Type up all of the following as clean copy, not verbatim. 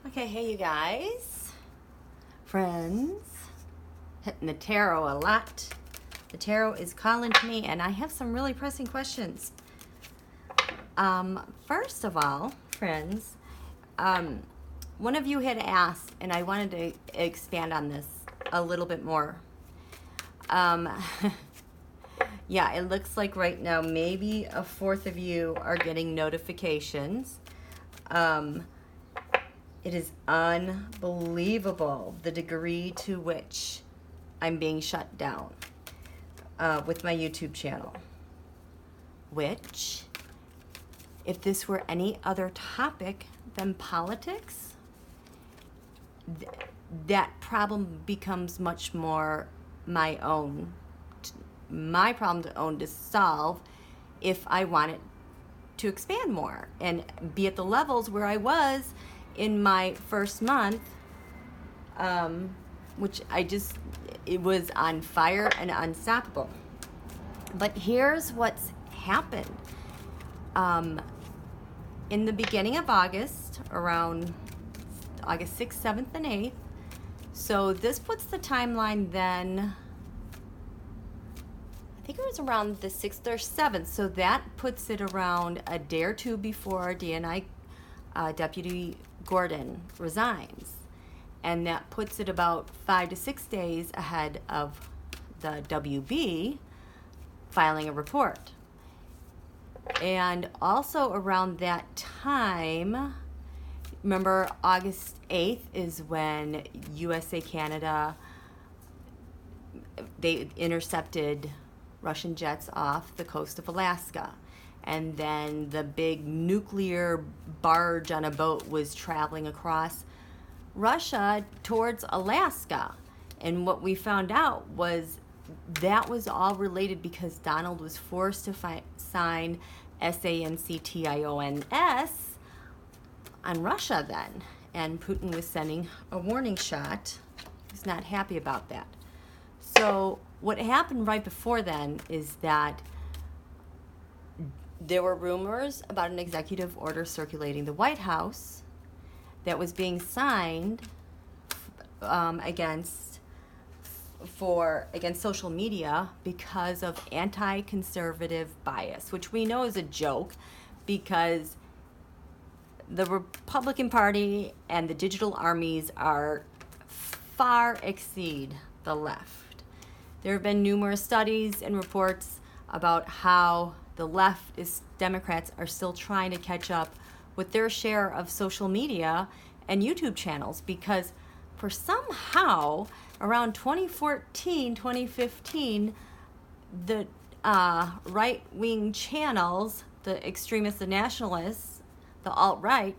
Okay, hey you guys, friends, hitting the tarot a lot. The tarot is calling to me and I have some really pressing questions. First of all, friends, one of you had asked, and I wanted to expand on this a little bit more. Yeah, it looks like right now maybe a fourth of you are getting notifications. It is unbelievable the degree to which I'm being shut down with my YouTube channel. Which, if this were any other topic than politics, that problem becomes much more my problem to solve if I want it to expand more and be at the levels where I was in my first month, which it was on fire and unstoppable. But here's what's happened. In the beginning of August, around August 6th, 7th, and 8th, so this puts the timeline then, I think it was around the 6th or 7th, so that puts it around a day or two before DNI Deputy Gordon resigns. And that puts it about 5 to 6 days ahead of the WB filing a report. And also around that time, remember August 8th is when USA Canada, they intercepted Russian jets off the coast of Alaska. And then the big nuclear barge on a boat was traveling across Russia towards Alaska. And what we found out was that was all related because Donald was forced to sign SANCTIONS on Russia then. And Putin was sending a warning shot. He's not happy about that. So what happened right before then is that there were rumors about an executive order circulating the White House that was being signed against social media because of anti-conservative bias, which we know is a joke because the Republican Party and the digital armies far exceed the left. There have been numerous studies and reports about how the leftist Democrats are still trying to catch up with their share of social media and YouTube channels because for somehow around 2014, 2015, the right-wing channels, the extremists, the nationalists, the alt-right,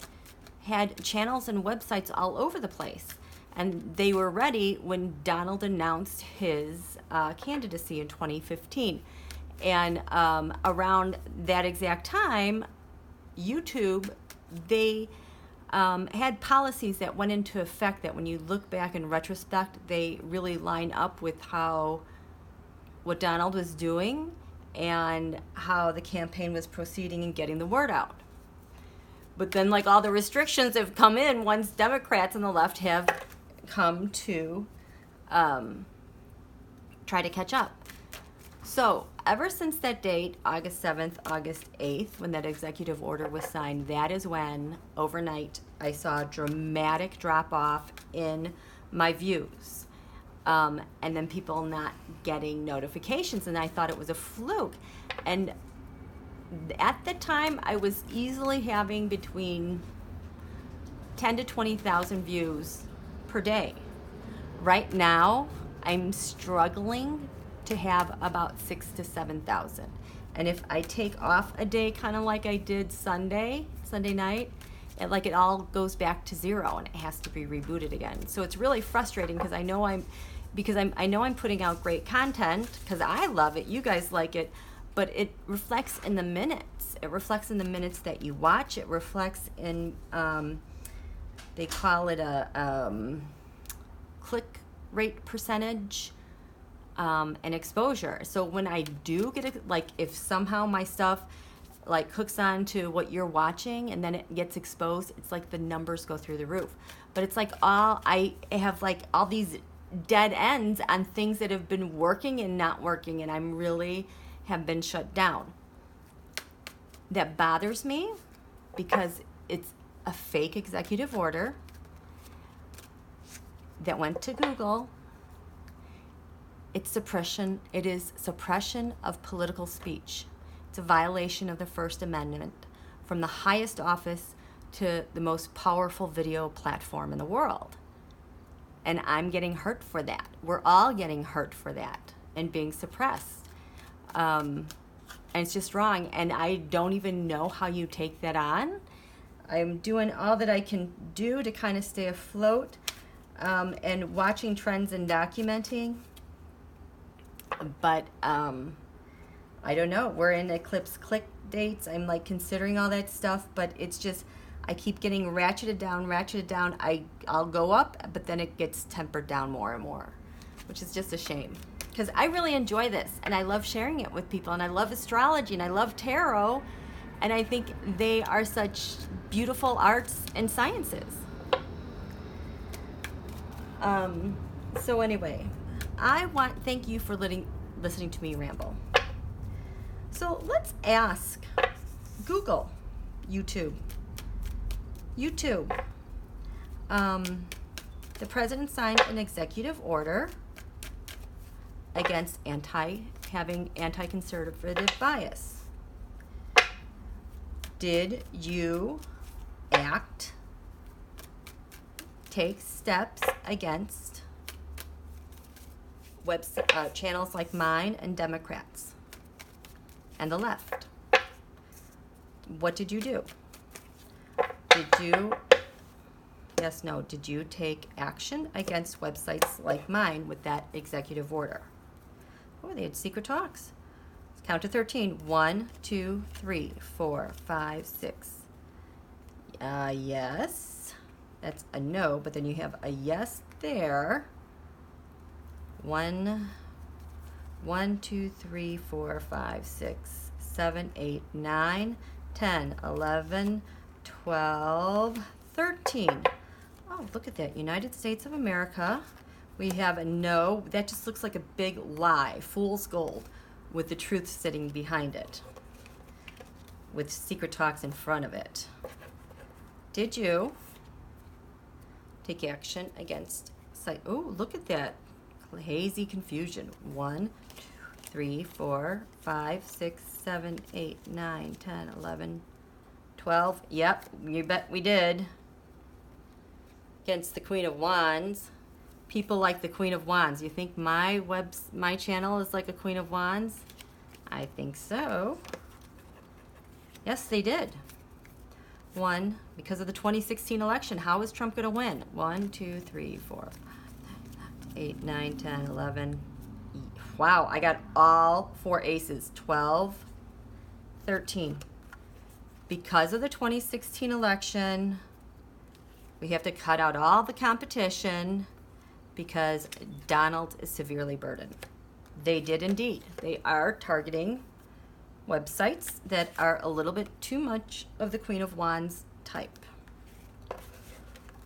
had channels and websites all over the place. And they were ready when Donald announced his candidacy in 2015. And around that exact time, YouTube, they had policies that went into effect that when you look back in retrospect, they really line up with what Donald was doing and how the campaign was proceeding and getting the word out. But then like all the restrictions have come in once Democrats on the left have come to try to catch up. So ever since that date, August 7th, August 8th, when that executive order was signed, that is when overnight I saw a dramatic drop off in my views. And then people not getting notifications, and I thought it was a fluke. And at the time, I was easily having between 10 to 20,000 views per day. Right now, I'm struggling to have about 6,000 to 7,000. And if I take off a day, kind of like I did Sunday night, it all goes back to zero and it has to be rebooted again. So it's really frustrating because I know I'm putting out great content because I love it, you guys like it, but it reflects in the minutes. It reflects in the minutes that you watch. It reflects in, they call it a click rate percentage. And exposure. So when I do get if somehow my stuff like hooks on to what you're watching and then it gets exposed, it's like the numbers go through the roof. But it's like I have like all these dead ends on things that have been working and not working, and I'm really have been shut down. That bothers me because it's a fake executive order that went to Google. It's suppression. It is suppression of political speech. It's a violation of the First Amendment from the highest office to the most powerful video platform in the world. And I'm getting hurt for that. We're all getting hurt for that and being suppressed. And it's just wrong. And I don't even know how you take that on. I'm doing all that I can do to kind of stay afloat, and watching trends and documenting. But I don't know. We're in eclipse click dates. I'm like considering all that stuff, but it's just, I keep getting ratcheted down. I'll go up, but then it gets tempered down more and more, which is just a shame. Because I really enjoy this, and I love sharing it with people, and I love astrology, and I love tarot, and I think they are such beautiful arts and sciences. So anyway, thank you for listening to me ramble. So let's ask Google, YouTube. The president signed an executive order against having anti-conservative bias. Did you take steps against channels like mine and Democrats and the left? What did you do? Did you take action against websites like mine with that executive order? Oh, they had secret talks. Let's count to 13. 1, 2, 3, 4, 5, 6. Yes. That's a no, but then you have a yes there. 1, 2, 3, 4, 5, 6, 7, 8, 9, 10, 11, 12, 13. Oh, look at that. United States of America. We have a no. That just looks like a big lie, fool's gold, with the truth sitting behind it, with secret talks in front of it. Did you take action against site? Oh, look at that. Hazy confusion. 1, 2, 3, 4, 5, 6, 7, 8, 9, 10, 11, 12. Yep, you bet we did. Against the Queen of Wands. People like the Queen of Wands. You think my channel is like a Queen of Wands? I think so. Yes, they did. 1, because of the 2016 election. How is Trump going to win? 1, 2, 3, 4, 8, 9, 10, 11. Wow, I got all 4 aces. 12, 13. Because of the 2016 election, we have to cut out all the competition because Donald is severely burdened. They did indeed. They are targeting websites that are a little bit too much of the Queen of Wands type.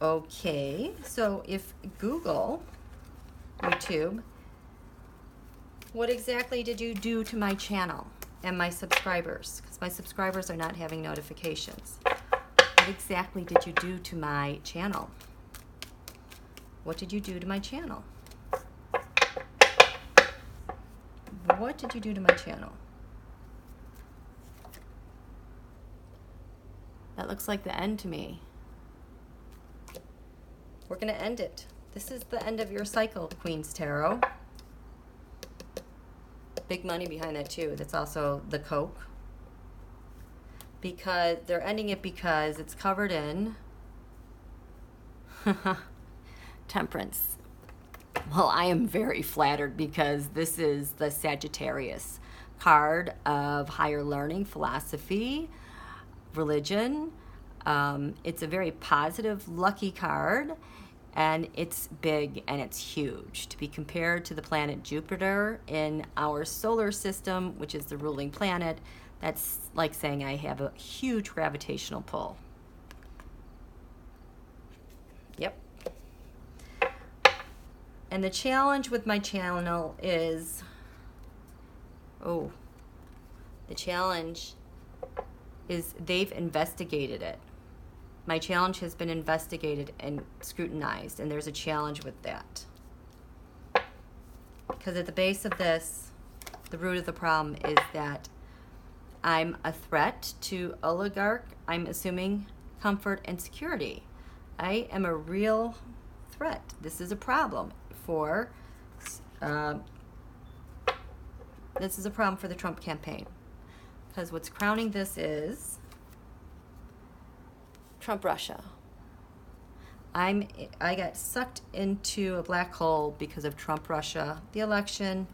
Okay, so if Google, YouTube, what exactly did you do to my channel and my subscribers? Because my subscribers are not having notifications. What exactly did you do to my channel? What did you do to my channel? What did you do to my channel? That looks like the end to me. We're going to end it. This is the end of your cycle, Queen's Tarot. Big money behind that too. That's also the Coke. Because they're ending it because it's covered in Temperance. Well, I am very flattered because this is the Sagittarius card of higher learning, philosophy, religion. It's a very positive, lucky card, and it's big and it's huge to be compared to the planet Jupiter in our solar system, which is the ruling planet. That's like saying I have a huge gravitational pull. Yep. And the challenge with my channel is, the challenge is they've investigated it. My challenge has been investigated and scrutinized, and there's a challenge with that. Because at the base of this, the root of the problem is that I'm a threat to oligarch, I'm assuming, comfort and security. I am a real threat. This is a problem for the Trump campaign. Because what's crowning this is Trump Russia. I got sucked into a black hole because of Trump Russia, the election,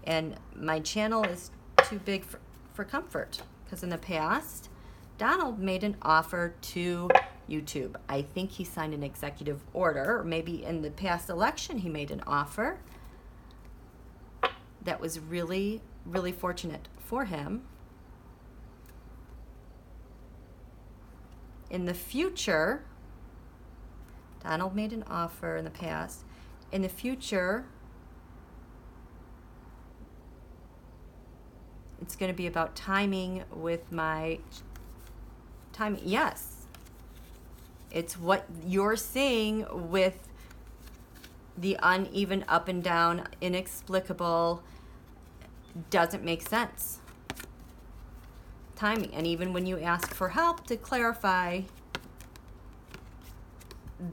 and my channel is too big for comfort. Because in the past, Donald made an offer to YouTube. I think he signed an executive order, or maybe in the past election he made an offer that was really, really fortunate for him. In the future, Donald made an offer in the past. In the future, it's going to be about timing with my timing. Yes. It's what you're seeing with the uneven up and down, inexplicable, doesn't make sense. Timing. And even when you ask for help to clarify,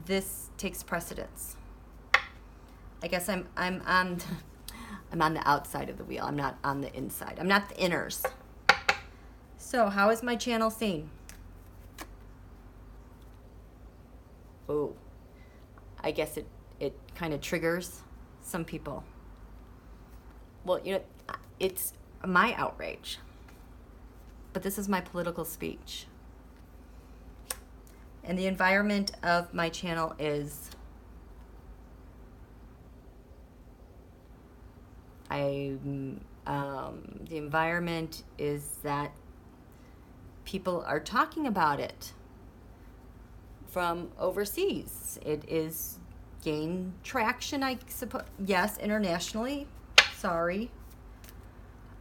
this takes precedence. I guess I'm on the outside of the wheel. I'm not on the inside. I'm not the inners. So how is my channel seen? Oh, I guess it kind of triggers some people. Well, it's my outrage. But this is my political speech. And the environment of my channel is the environment is that people are talking about it from overseas. It is gained traction, I suppose. Yes, internationally. Sorry.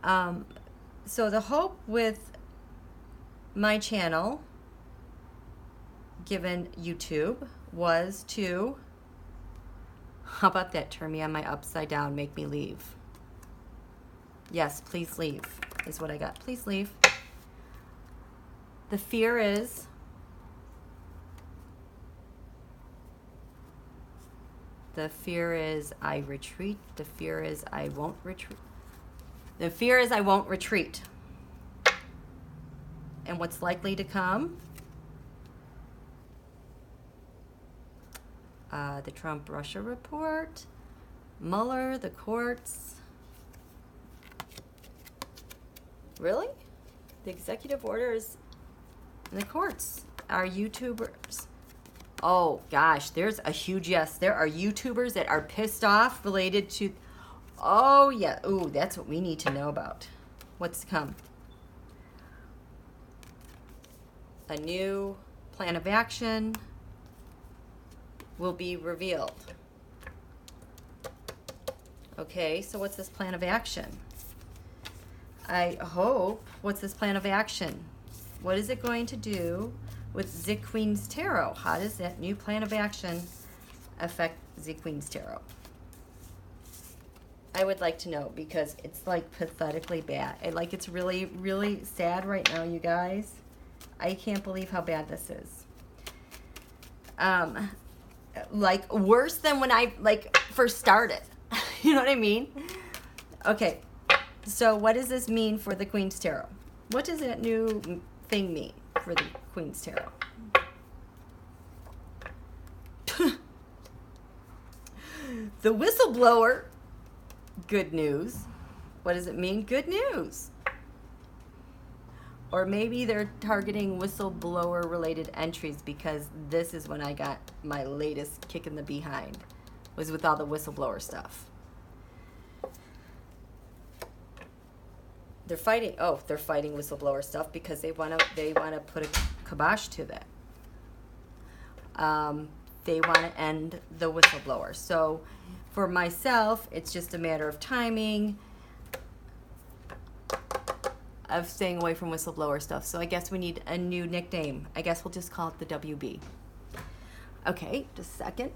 So the hope with my channel, given YouTube, was to, how about that, turn me on my upside down, make me leave. Yes, please leave, is what I got. Please leave. The fear is I retreat. The fear is I won't retreat. The fear is I won't retreat. And what's likely to come? The Trump-Russia report, Mueller, the courts. Really? The executive orders in the courts are YouTubers. Oh, gosh, there's a huge yes. There are YouTubers that are pissed off related to... Oh, yeah. Ooh, that's what we need to know about. What's to come? A new plan of action will be revealed. Okay, so what's this plan of action? I hope, what's this plan of action? What is it going to do with Z Queen's Tarot? How does that new plan of action affect Z Queen's Tarot? I would like to know, because it's like pathetically bad. It's really, really sad right now, you guys. I can't believe how bad this is. Like worse than when I first started. You know what I mean? Okay. So what does this mean for the Queen's Tarot? What does that new thing mean for the Queen's Tarot? The whistleblower. Good news. What does it mean? Good news. Or maybe they're targeting whistleblower related entries, because this is when I got my latest kick in the behind, was with all the whistleblower stuff. they're fighting. Oh, they're fighting whistleblower stuff because they want to put a kibosh to that. They want to end the whistleblower. So for myself, it's just a matter of timing of staying away from whistleblower stuff. So I guess we need a new nickname. I guess we'll just call it the WB. Okay, just a second.